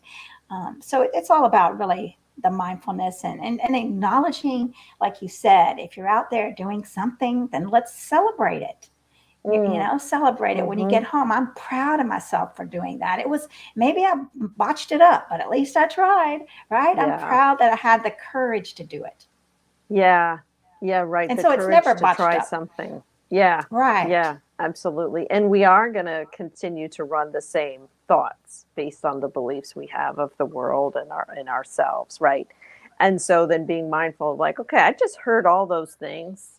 So it's all about really the mindfulness and acknowledging, like you said, if you're out there doing something, then let's celebrate it. You Mm. know, celebrate it when you Mm-hmm. get home. I'm proud of myself for doing that. It was, maybe I botched it up, but at least I tried, right? I'm Yeah. proud that I had the courage to do it. Yeah. Yeah, right. And The so it's never courage to botched try up. something. Yeah. Right. Yeah, absolutely. And we are going to continue to run the same thoughts based on the beliefs we have of the world and ourselves, right? And so then being mindful of, like, okay, I just heard all those things.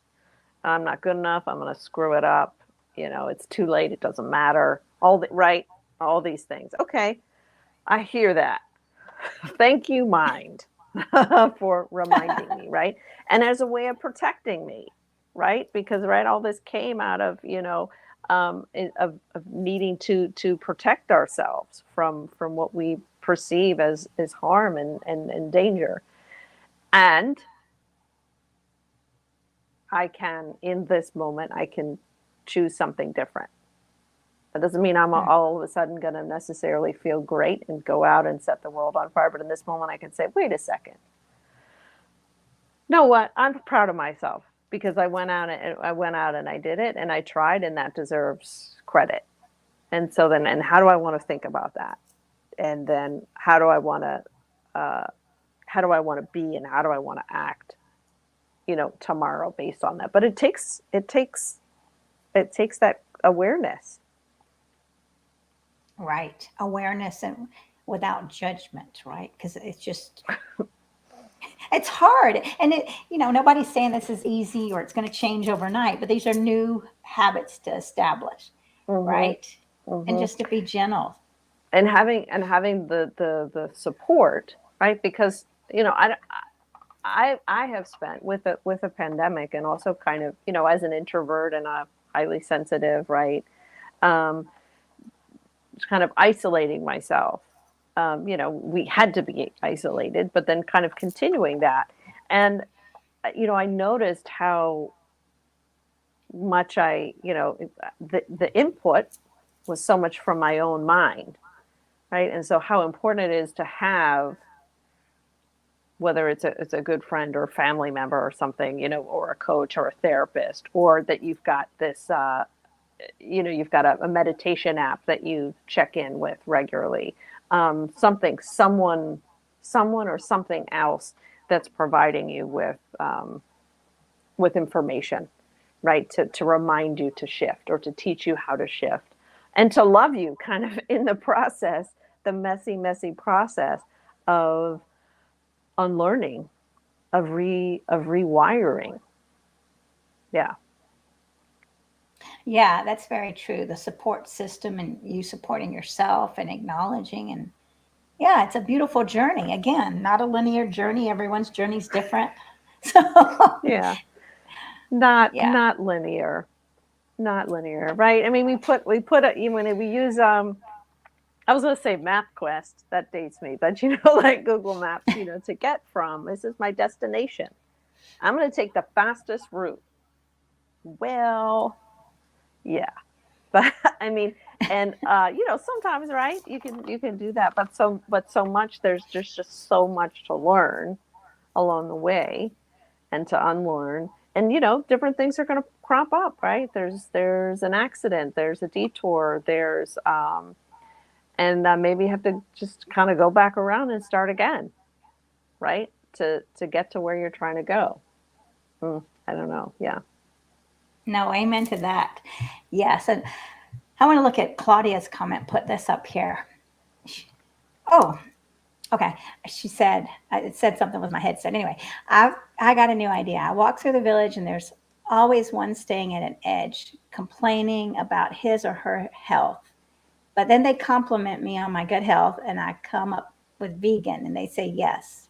I'm not good enough. I'm going to screw it up. You know, it's too late. It doesn't matter. Right? All these things. Okay. I hear that. Thank you, mind, for reminding me, right? And as a way of protecting me, right? Because, right, all this came out of, of needing to protect ourselves from what we perceive as harm and danger. And I can, in this moment, I can choose something different. That doesn't mean I'm all of a sudden going to necessarily feel great and go out and set the world on fire. But in this moment, I can say, wait a second. Know what? I'm proud of myself because I went out and I did it and I tried, and that deserves credit. And so then, and how do I want to think about that? And then uh, how do I want to be, and how do I want to act, tomorrow based on that? But it takes that awareness. Right. Awareness and without judgment, right? Because it's just, it's hard. And it, you know, nobody's saying this is easy or it's going to change overnight, but these are new habits to establish, Hmm. right? And Hmm. just to be gentle. And having the support, right? Because I have spent with a pandemic, and also kind of, as an introvert and a highly sensitive, right, um, kind of isolating myself. We had to be isolated, but then kind of continuing that. And I noticed how much the input was so much from my own mind, right? And so how important it is to have, whether it's a good friend or family member or something, or a coach or a therapist, or that you've got this, you've got a meditation app that you check in with regularly, someone or something else that's providing you with information, right? To remind you to shift, or to teach you how to shift, and to love you kind of in the process, the messy process of unlearning, of rewiring. Yeah. Yeah, that's very true. The support system and you supporting yourself and acknowledging, and yeah, it's a beautiful journey. Again, not a linear journey. Everyone's journey's different. So Yeah. Not yeah. not linear. Not linear, right? I mean, when we use I was going to say MapQuest, that dates me, but like Google Maps, to get from, this is my destination. I'm going to take the fastest route. Well, yeah. But I mean, and sometimes, right, you can do that, but so much, there's just so much to learn along the way, and to unlearn, and different things are going to crop up, right? There's an accident, there's a detour, there's and maybe you have to just kind of go back around and start again, right? To get to where you're trying to go. I don't know. Yeah. No, amen to that. Yes. And I want to look at Claudia's comment, put this up here. Oh, okay. She said, it said something with my headset. Anyway, I got a new idea. I walk through the village and there's always one staying at an edge, complaining about his or her health. But then they compliment me on my good health and I come up with vegan and they say yes.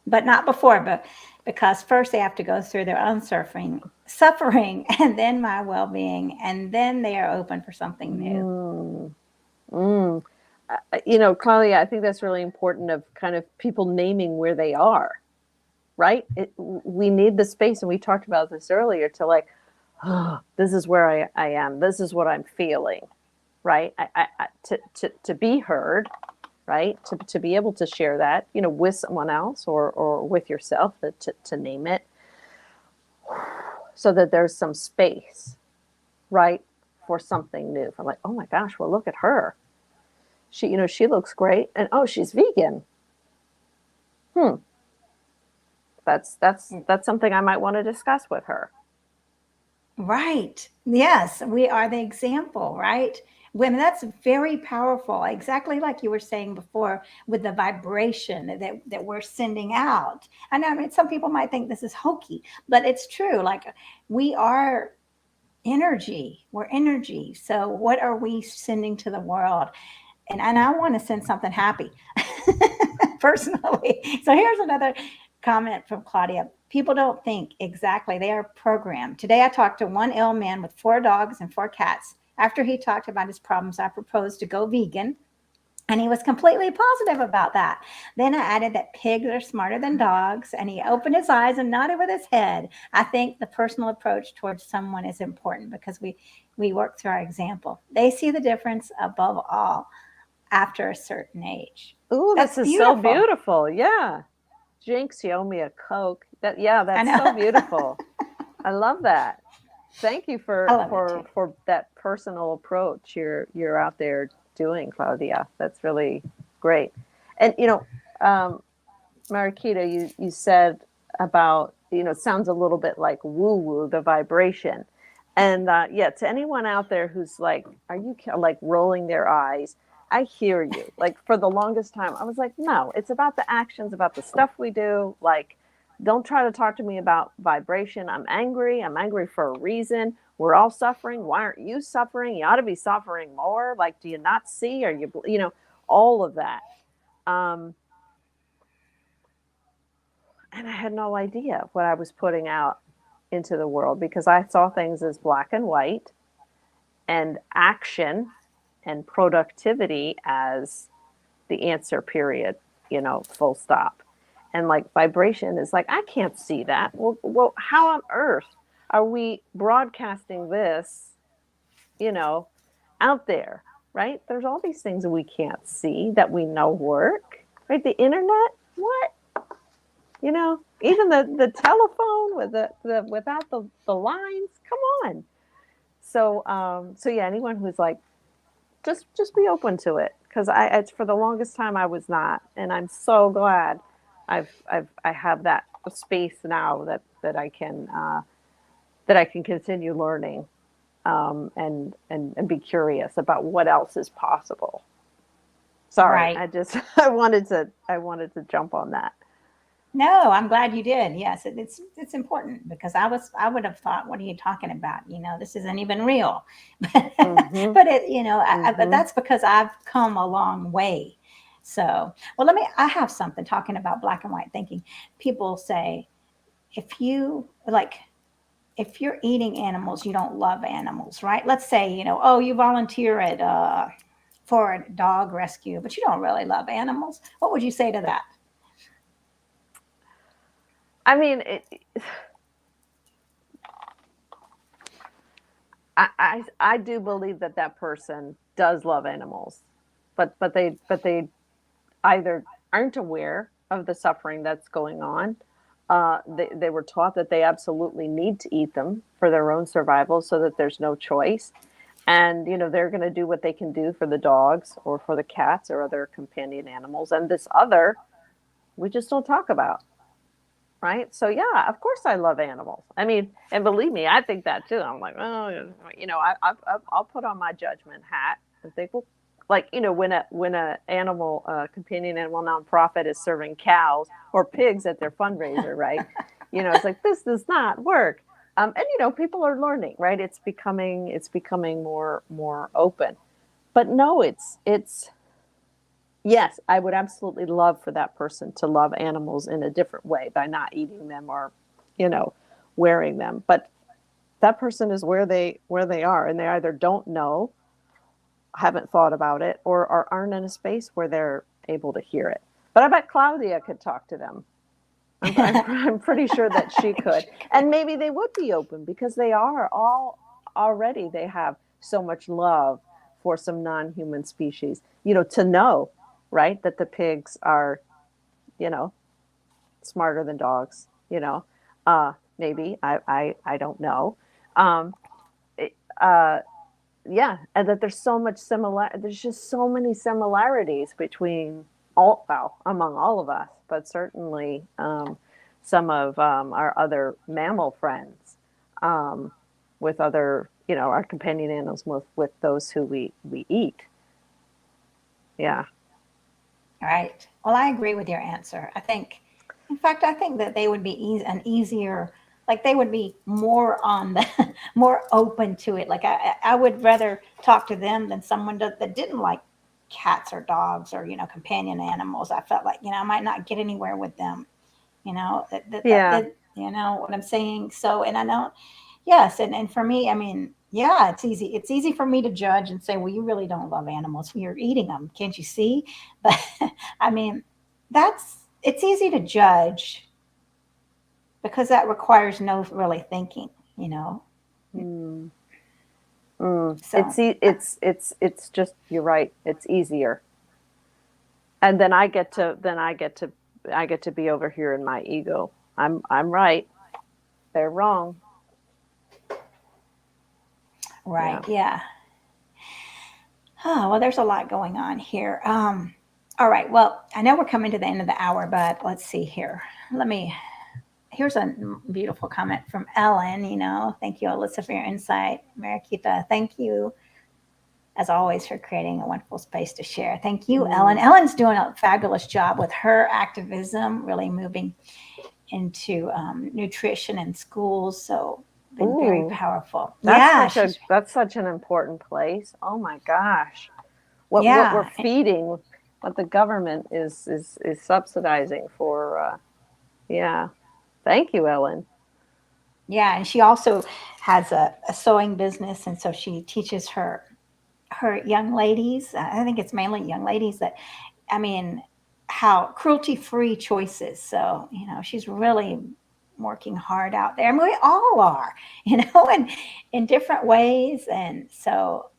But not before, but because first they have to go through their own suffering and then my well-being, and then they are open for something new. Claudia, I think that's really important, of kind of people naming where they are, right? We need the space, and we talked about this earlier, to like, oh, this is where I am. This is what I'm feeling, right? To be heard, right? To be able to share that, with someone else or with yourself, to name it, so that there's some space, right, for something new. For like, oh my gosh, well, look at her. She looks great, and oh, she's vegan. That's something I might want to discuss with her. Right. Yes, we are the example, right? When that's very powerful, exactly like you were saying before, with the vibration that we're sending out. I know, I mean, some people might think this is hokey, but it's true. Like, we are energy. We're energy. So what are we sending to the world? And I want to send something happy personally. So here's another comment from Claudia. People don't think exactly, they are programmed. Today I talked to one ill man with 4 dogs and 4 cats. After he talked about his problems, I proposed to go vegan. And he was completely positive about that. Then I added that pigs are smarter than dogs, and he opened his eyes and nodded with his head. I think the personal approach towards someone is important because we work through our example. They see the difference above all after a certain age. Ooh, this is so beautiful. Yeah. Jinx, you owe me a Coke. That's so beautiful. I love that. Thank you for that personal approach you're out there doing, Claudia. That's really great. And Mariquita, you said about, it sounds a little bit like woo-woo, the vibration. And to anyone out there who's like, are you like rolling their eyes? I hear you. Like, for the longest time, I was like, no, it's about the actions, about the stuff we do. Like, don't try to talk to me about vibration. I'm angry. I'm angry for a reason. We're all suffering. Why aren't you suffering? You ought to be suffering more. Like, do you not see? Are you, all of that. And I had no idea what I was putting out into the world, because I saw things as black and white, and action and productivity as the answer, period, full stop. And like, vibration is like, I can't see that. Well, how on earth are we broadcasting this, out there, right? There's all these things that we can't see that we know work, right? The internet, what? Even the telephone with the without the lines, come on. So yeah, anyone who's like, just be open to it, because it's for the longest time I was not, and I'm so glad I have that space now that I can continue learning, and be curious about what else is possible. Sorry, right. I wanted to jump on that. No, I'm glad you did. Yes, it's important, because I would have thought, what are you talking about? This isn't even real. Mm-hmm. But but that's because I've come a long way. So, well, I have something talking about black and white thinking. People say, if you're eating animals, you don't love animals, right? Let's say, oh, you volunteer for a dog rescue, but you don't really love animals. What would you say to that? I mean, I do believe that person does love animals, but they either aren't aware of the suffering that's going on, They were taught that they absolutely need to eat them for their own survival, so that there's no choice. And they're going to do what they can do for the dogs or for the cats or other companion animals, and this other we just don't talk about, right? So yeah, of course I love animals. I mean, and believe me, I think that too. I'm like, oh, I'll put on my judgment hat and think, well, like when a animal companion animal nonprofit is serving cows or pigs at their fundraiser, right? It's like, this does not work. And people are learning, right? It's becoming more open. But no, it's yes, I would absolutely love for that person to love animals in a different way by not eating them or, you know, wearing them. But that person is where they are, and they either don't know, haven't thought about it, or aren't in a space where they're able to hear it. But I bet Claudia could talk to them. I'm pretty sure that she could. And maybe they would be open, because they are all already, they have so much love for some non-human species, to know, right, that the pigs are, you know, smarter than dogs, maybe, I don't know. Um, it, yeah, and that there's just so many similarities between among all of us, but certainly some of our other mammal friends, with other, our companion animals, with those who we eat. Yeah. Right. Well, I agree with your answer. In fact, I think that they would be easier, like they would be more on the, more open to it. Like I would rather talk to them than someone that didn't like cats or dogs or, companion animals. I felt like, I might not get anywhere with them, Yeah. you know what I'm saying? So, and I know, yes. And for me, I mean, yeah, it's easy. It's easy for me to judge and say, well, you really don't love animals. You're eating them. Can't you see? But I mean, it's easy to judge because that requires no really thinking, you know? Mm. Mm. So, It's just, you're right. It's easier. And then I get to be over here in my ego. I'm right. They're wrong. right. Yeah. Yeah. Oh, well, there's a lot going on here. All right. Well, I know we're coming to the end of the hour, but let's see here. Let me, here's a beautiful comment from Ellen. Thank you, Alyssa, for your insight. Mariquita, thank you, as always, for creating a wonderful space to share. Thank you, Ellen. Mm. Ellen's doing a fabulous job with her activism, really moving into nutrition in schools. So, been very Ooh, powerful. that's Yeah, such a she's, that's such an important place. Oh my gosh. What we're yeah. feeding, what the government is subsidizing for, yeah. Thank you, Ellen. Yeah, and she also has a sewing business, and so she teaches her young ladies. I think it's mainly young ladies that, I mean, how cruelty free choices. So she's really working hard out there. I mean, we all are, and in different ways. And so,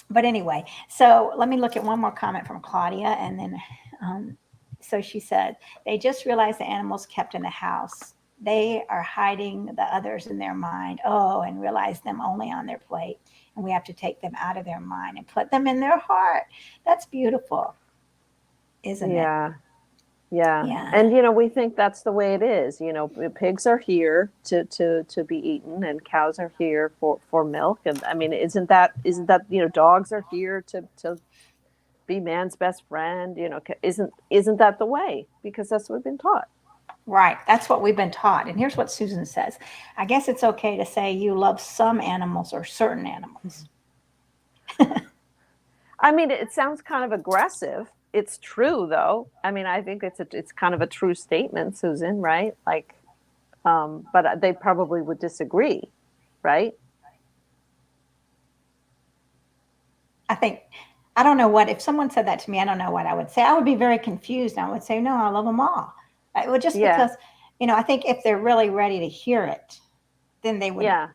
but anyway, so let me look at one more comment from Claudia, and then, um, so she said, they just realized the animals kept in the house. They are hiding the others in their mind. Oh, and realize them only on their plate. And we have to take them out of their mind and put them in their heart. That's beautiful, isn't it? Yeah. Yeah. Yeah. And we think that's the way it is. Pigs are here to be eaten, and cows are here for milk. And I mean, isn't that dogs are here to be man's best friend? Isn't that the way? Because that's what we've been taught. Right. That's what we've been taught. And here's what Susan says: I guess it's okay to say you love some animals or certain animals. I mean, it sounds kind of aggressive. It's true, though. I mean, I think it's kind of a true statement, Susan, right? Like, but they probably would disagree, right? I think, I don't know what, if someone said that to me, I don't know what I would say. I would be very confused. I would say, no, I love them all. I would just Yeah, because, I think if they're really ready to hear it, then they would, yeah. you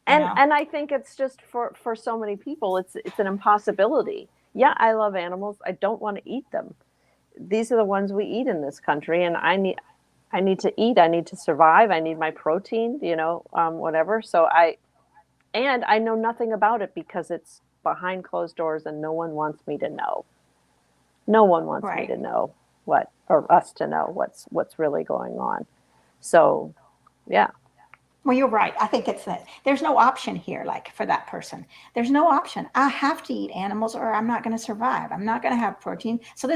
and know, and I think it's just for so many people, it's an impossibility. Yeah, I love animals. I don't want to eat them. These are the ones we eat in this country, and I need to eat, I need to survive, I need my protein, whatever. So I know nothing about it because it's behind closed doors and no one wants me to know. No one wants me Right. to know or us to know what's really going on. So, yeah. Well, you're right. I think it's that there's no option here, like for that person. There's no option. I have to eat animals or I'm not going to survive. I'm not going to have protein. So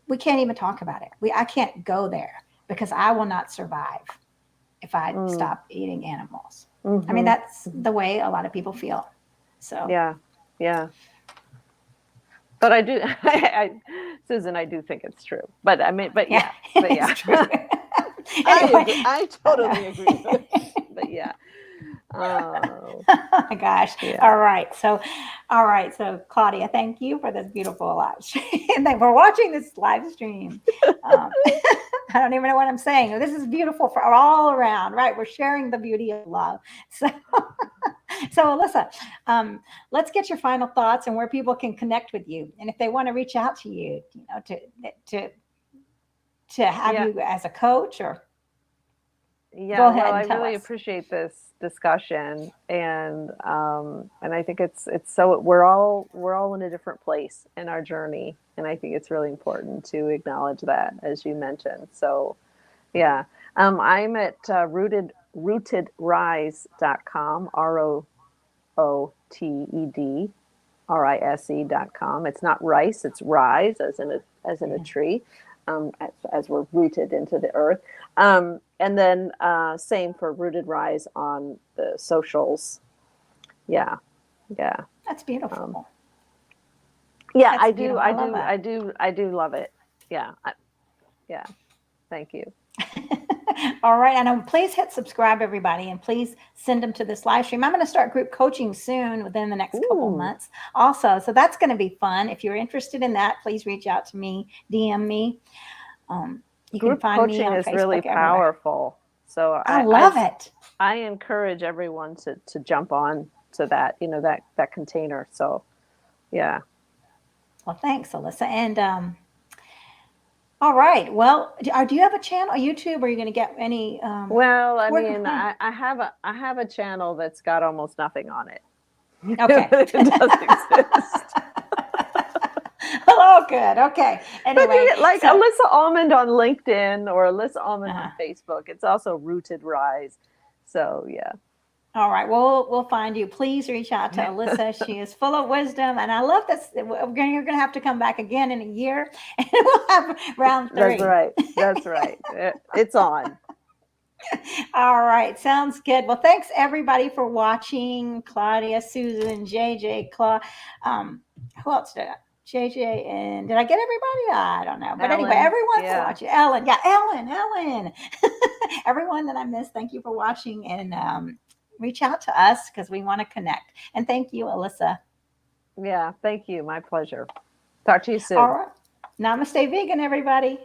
we can't even talk about it. I can't go there because I will not survive if I Mm. stop eating animals. I mean, Mm-hmm. that's the way a lot of people feel. So, Yeah. Yeah. But I do, Susan, I do think it's true. But I mean, but yeah, yeah, but it's yeah. true. I Anyway, agree. I totally agree with it. But yeah. Oh, oh my gosh. yeah. All right. So Claudia, thank you for this beautiful live stream. And thank for watching this live stream. I don't even know what I'm saying. This is beautiful for all around, right? We're sharing the beauty of love. So, so Alyssa, let's get your final thoughts and where people can connect with you. And if they want to reach out to you, to have Yeah. you as a coach or go Yeah. Well, ahead I and tell really us. appreciate this discussion, and I think it's so we're all in a different place in our journey, and I think it's really important to acknowledge that, as you mentioned. So, yeah. I'm at rootedrise.com, ROOTEDRISE.com. It's not rice, it's rise, as in a tree, as we're rooted into the earth. And then same for Rooted Rise on the socials. Yeah, yeah, That's um, beautiful. yeah. That's I do, beautiful. I I love do, that. I do, I do love it. Yeah, yeah. Thank you. All right. And please hit subscribe, everybody, and please send them to this live stream. I'm going to start group coaching soon within the next couple Ooh, months also. So that's going to be fun. If you're interested in that, please reach out to me, DM me. You can group find me coaching on is really Facebook everywhere. powerful. So I love it. I encourage everyone to jump on to that, that container. So, yeah. Well, thanks, Alyssa. And all right. Well, do you have a channel, YouTube? Or are you going to get any? Well, I Where, mean, I have a channel that's got almost nothing on it. okay. It does exist. Oh, good. Okay. But Anyway, like so Alyssa Almond on LinkedIn or Alyssa Almond uh, on Facebook, it's also Rooted Rise. So, yeah. all right. Well, we'll find you. Please reach out to Alyssa. She is full of wisdom, and I love this. You're going to have to come back again in a year, and we'll have round That's three. right. That's right. It's on. All right. Sounds good. Well, thanks everybody for watching. Claudia, Susan, JJ, who else did I? JJ, and did I get everybody? I don't know. But anyway, Ellen, everyone's yeah. watching. Ellen, yeah, Ellen. Everyone that I missed, thank you for watching, and reach out to us because we want to connect. And thank you, Alyssa. Yeah. Thank you. My pleasure. Talk to you All soon. right. Namaste vegan, everybody.